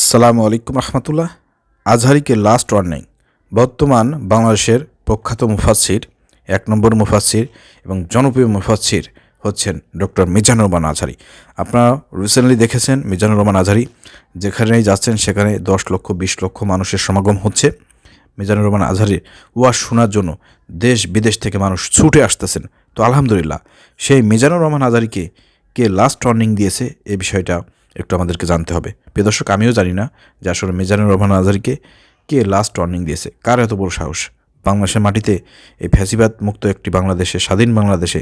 আসসালামু আলাইকুম রহমতুল্লাহ। আজহারিকে last warning. বর্তমান বাংলাদেশের প্রখ্যাত মুফাসসির, এক নম্বর মুফাসসির এবং জনপ্রিয় মুফাসসির হচ্ছেন ডক্টর মিজানুর রহমান আজহারি। আপনারা রিসেন্টলি দেখেছেন মিজানুর রহমান আজহারি যেখানেই যাচ্ছেন সেখানে 10 লক্ষ 20 লক্ষ মানুষের সমাগম হচ্ছে। মিজানুর রহমান আজহারির ওয়াজ শোনার জন্য দেশ বিদেশ থেকে মানুষ ছুটে আসতেছেন। তো আলহামদুলিল্লাহ, সেই মিজানুর রহমান আজহারিকে কে লাস্ট ওয়ার্নিং দিয়েছে এই বিষয়টা একটু আমাদেরকে জানতে হবে। প্রিয় দর্শক, আমিও জানি না যে আসলে মিজানুর রহমান আজহারিকে কে লাস্ট ওয়ার্নিং দিয়েছে, কার এত বড় সাহস বাংলাদেশের মাটিতে, এই ফ্যাসিবাদ মুক্ত একটি বাংলাদেশে, স্বাধীন বাংলাদেশে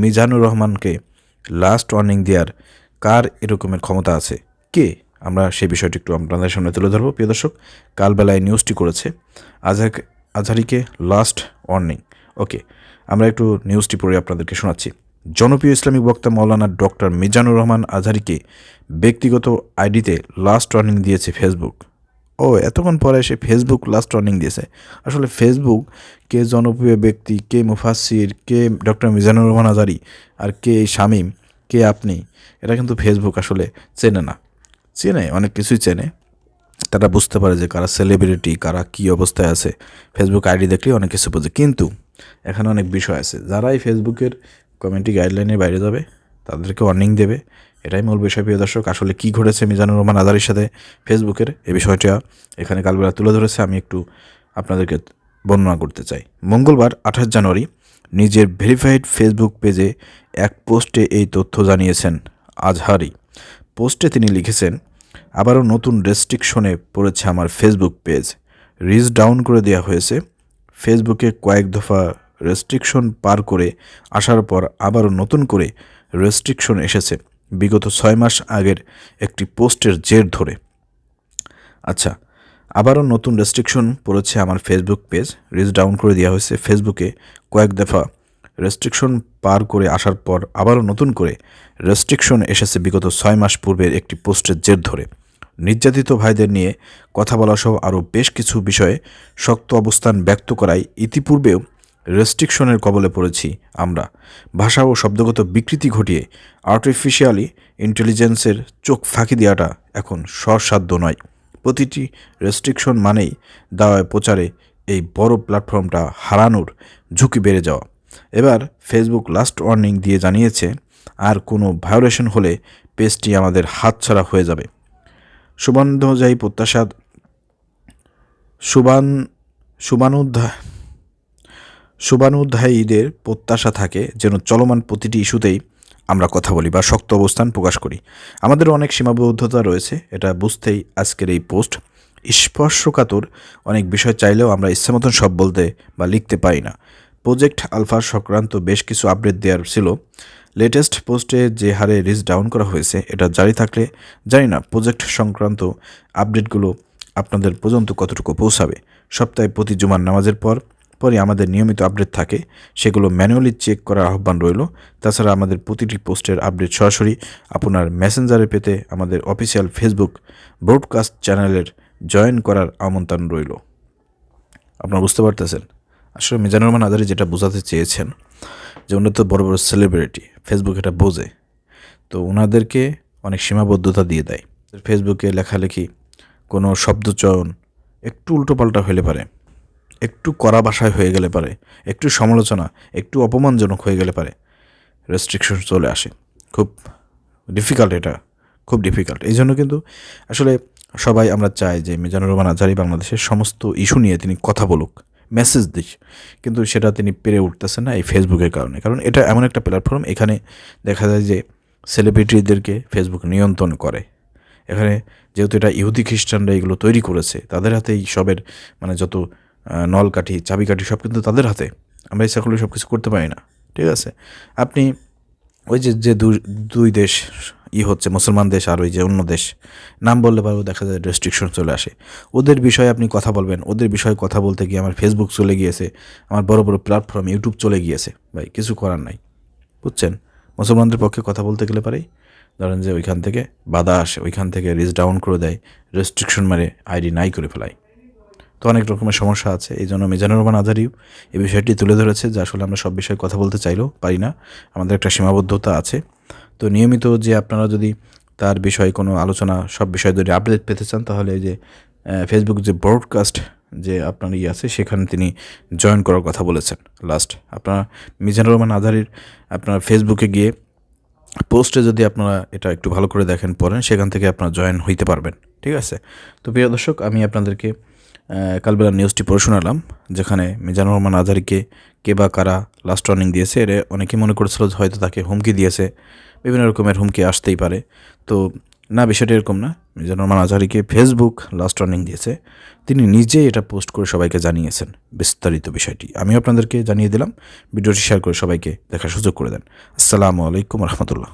মিজানুর রহমানকে লাস্ট ওয়ার্নিং দেওয়ার কার এরকমের ক্ষমতা আছে, কে? আমরা সেই বিষয়টি একটু আপনাদের সামনে তুলে ধরবো। প্রিয় দর্শক, কালবেলায় নিউজটি করেছে আজহারিকে লাস্ট ওয়ার্নিং। ওকে, আমরা একটু নিউজটি পড়ে আপনাদেরকে শোনাচ্ছি। জনপ্রিয় ইসলামিক বক্তা মাওলানা ডক্টর মিজানুর রহমান আজহারিকে ব্যক্তিগত আইডিতে লাস্ট ওয়ার্নিং দিয়েছে ফেসবুক। এতক্ষণ পরে সে ফেসবুক লাস্ট ওয়ার্নিং দিয়েছে। আসলে ফেসবুক কে জনপ্রিয় ব্যক্তি, কে মুফাসসির, কে ডক্টর মিজানুর রহমান আজহারি, আর কে শামীম, কে আপনি, এটা কিন্তু ফেসবুক আসলে চেনে না। চেনে, অনেক কিছুই চেনে। তারা বুঝতে পারে যে কারা সেলিব্রিটি, কারা কী অবস্থায় আছে, ফেসবুক আইডি দেখলেই অনেক কিছু বোঝে। কিন্তু এখানে অনেক বিষয় আছে, যারাই ফেসবুকের কমিউনিটি গাইডলাইনের বাইরে যাবে তাদেরকে ওয়ার্নিং দেবে, এটাই মূল বিষয়। প্রিয় দর্শক, আসলে কী ঘটেছে মিজানুর রহমান আজহারির সাথে ফেসবুকের, এই বিষয়টা এখানে কালবেলা তুলে ধরেছে, আমি একটু আপনাদেরকে বর্ণনা করতে চাই। মঙ্গলবার 28 জানুয়ারি নিজের ভেরিফাইড ফেসবুক পেজে এক পোস্টে এই তথ্য জানিয়েছেন আজহারি। পোস্টে তিনি লিখেছেন, আবারও নতুন রেস্ট্রিকশনে পড়েছে আমার ফেসবুক পেজ, রিচ ডাউন করে দেওয়া হয়েছে। ফেসবুকে কয়েক দফা রেস্ট্রিকশন পার করে আসার পর আবারও নতুন করে রেস্ট্রিকশন এসেছে বিগত 6 মাস আগের একটি পোস্টের জের ধরে। আচ্ছা, আবারও নতুন রেস্ট্রিকশন পড়েছে আমার ফেসবুক পেজ, রিচ ডাউন করে দেওয়া হয়েছে। ফেসবুকে কয়েক দফা রেস্ট্রিকশন পার করে আসার পর আবারও নতুন করে রেস্ট্রিকশন এসেছে বিগত 6 মাস পূর্বের একটি পোস্টের জের ধরে। নির্যাতিত ভাইদের নিয়ে কথা বলা সহ আরও বেশ কিছু বিষয়ে শক্ত অবস্থান ব্যক্ত করায় ইতিপূর্বেও রেস্ট্রিকশনের কবলে পড়েছি আমরা। ভাষা ও শব্দগত বিকৃতি ঘটিয়ে আর্টিফিশিয়ালি ইন্টেলিজেন্সের চোখ ফাঁকি দেওয়াটা এখন সসাধ্য নয়। প্রতিটি রেস্ট্রিকশন মানেই দাওয়ায় প্রচারে এই বড় প্ল্যাটফর্মটা হারানোর ঝুঁকি বেড়ে যাওয়া। এবার ফেসবুক লাস্ট ওয়ার্নিং দিয়ে জানিয়েছে, আর কোনো ভায়োলেশন হলে পেজটি আমাদের হাতছাড়া হয়ে যাবে। শুভানুধ্যায়ীদের প্রত্যাশা থাকে যেন চলমান প্রতিটি ইস্যুতেই আমরা কথা বলি বা শক্ত অবস্থান প্রকাশ করি। আমাদের অনেক সীমাবদ্ধতা রয়েছে, এটা বুঝতেই আজকের এই পোস্ট। স্পর্শকাতর অনেক বিষয় চাইলেও আমরা ইচ্ছামতন সব বলতে বা লিখতে পারি না। প্রজেক্ট আলফা সংক্রান্ত বেশ কিছু আপডেট দেওয়ার ছিল। লেটেস্ট পোস্টে যে হারে রিচ ডাউন করা হয়েছে, এটা জারি থাকলে জানি না প্রজেক্ট সংক্রান্ত আপডেটগুলো আপনাদের পর্যন্ত কতটুকু পৌঁছাবে। সপ্তাহে প্রতি জুমার নামাজের পরে আমাদের নিয়মিত আপডেট থাকে, সেগুলো ম্যানুয়ালি চেক করার আহ্বান রইল। তাছাড়া আমাদের প্রতিটি পোস্টের আপডেট সরাসরি আপনার মেসেঞ্জারে পেতে আমাদের অফিসিয়াল ফেসবুক ব্রডকাস্ট চ্যানেলের জয়েন করার আমন্ত্রণ রইল। আপনারা বুঝতে পারতেছেন আসলে মিজানুর রহমান আজহারি যেটা বোঝাতে চেয়েছেন, যে উনি তো বড় বড় সেলিব্রিটি, ফেসবুক এটা বোঝে, তো ওনাদেরকে অনেক সীমাবদ্ধতা দিয়ে দেয়। ফেসবুকে লেখালেখি, কোনো শব্দচয়ন একটু উল্টোপাল্টা হলে পারে, একটু কড়া ভাষায় হয়ে গেলে পারে, একটু সমালোচনা একটু অপমানজনক হয়ে গেলে পারে রেস্ট্রিকশন চলে আসে। খুব ডিফিকাল্ট, এটা খুব ডিফিকাল্ট। এই জন্য কিন্তু আসলে সবাই আমরা চাই যে মিজানুর রহমান আজহারি বাংলাদেশের সমস্ত ইস্যু নিয়ে তিনি কথা বলুক, মেসেজ দিক, কিন্তু সেটা তিনি পেরে উঠতেছেন না এই ফেসবুকের কারণে। কারণ এটা এমন একটা প্ল্যাটফর্ম, এখানে দেখা যায় যে সেলিব্রিটিদেরকে ফেসবুক নিয়ন্ত্রণ করে। এখানে যেহেতু এটা ইহুদি খ্রিস্টানরা এগুলো তৈরি করেছে, তাদের হাতেই সবের মানে যত নলকাঠি চাবিকাঠি সব কিন্তু তাদের হাতে। আমরা ইচ্ছা করলে সব কিছু করতে পারি না, ঠিক আছে? আপনি ওই যে দুই দেশ হচ্ছে মুসলমান দেশ আর ওই যে অন্য দেশ, নাম বললে পারবো, দেখা যায় রেস্ট্রিকশন চলে আসে। ওদের বিষয়ে আপনি কথা বলবেন, ওদের বিষয়ে কথা বলতে গিয়ে আমার ফেসবুক চলে গিয়েছে, আমার বড় বড় প্ল্যাটফর্ম ইউটিউব চলে গিয়েছে। ভাই কিছু করার নাই, বুঝছেন? মুসলমানদের পক্ষে কথা বলতে গেলে পারেই ধরেন যে ওইখান থেকে বাধা আসে, ওইখান থেকে রিচ ডাউন করে দেয়, রেস্ট্রিকশন মারে আইডি নাই করে ফেলায়। তো অনেক রকমের সমস্যা আছে। এই জন্য মিজানুর রহমান আজহারিও এই বিষয়টি তুলে ধরেছে যে আসলে আমরা সব বিষয়ে কথা বলতে চাইলেও পারি না, আমাদের একটা সীমাবদ্ধতা আছে। তো নিয়মিত যে আপনারা যদি তার বিষয়ে কোনো আলোচনা সব বিষয় যদি আপডেট পেতে চান তাহলে এই যে ফেসবুক যে ব্রডকাস্ট যে আপনার আছে সেখানে তিনি জয়েন করার কথা বলেছেন লাস্ট। আপনার মিজানুর রহমান আজহারীর আপনার ফেসবুকে গিয়ে পোস্টে যদি আপনারা এটা একটু ভালো করে দেখেন পড়েন, সেখান থেকে আপনারা জয়েন হইতে পারবেন। ঠিক আছে? তো প্রিয় দর্শক, আমি আপনাদেরকে কালবেলা নিউজটি পড়ে শোনালাম, যেখানে মিজানুর রহমান আজহারীকে কে বা কারা লাস্ট ওয়ার্নিং দিয়েছে। এর অনেকেই মনে করেছিল যে হয়তো তাকে হুমকি দিয়েছে, বিভিন্ন রকমের হুমকি আসতেই পারে। তো না, বিষয়টা এরকম না। মিজানুর রহমান আজহারীকে ফেসবুক লাস্ট ওয়ার্নিং দিয়েছে, তিনি নিজে এটা পোস্ট করে সবাইকে জানিয়েছেন বিস্তারিত বিষয়টি। আমিও আপনাদেরকে জানিয়ে দিলাম, ভিডিওটি শেয়ার করে সবাইকে দেখার সুযোগ করে দেন। আসসালামু আলাইকুম রহমতুল্লাহ।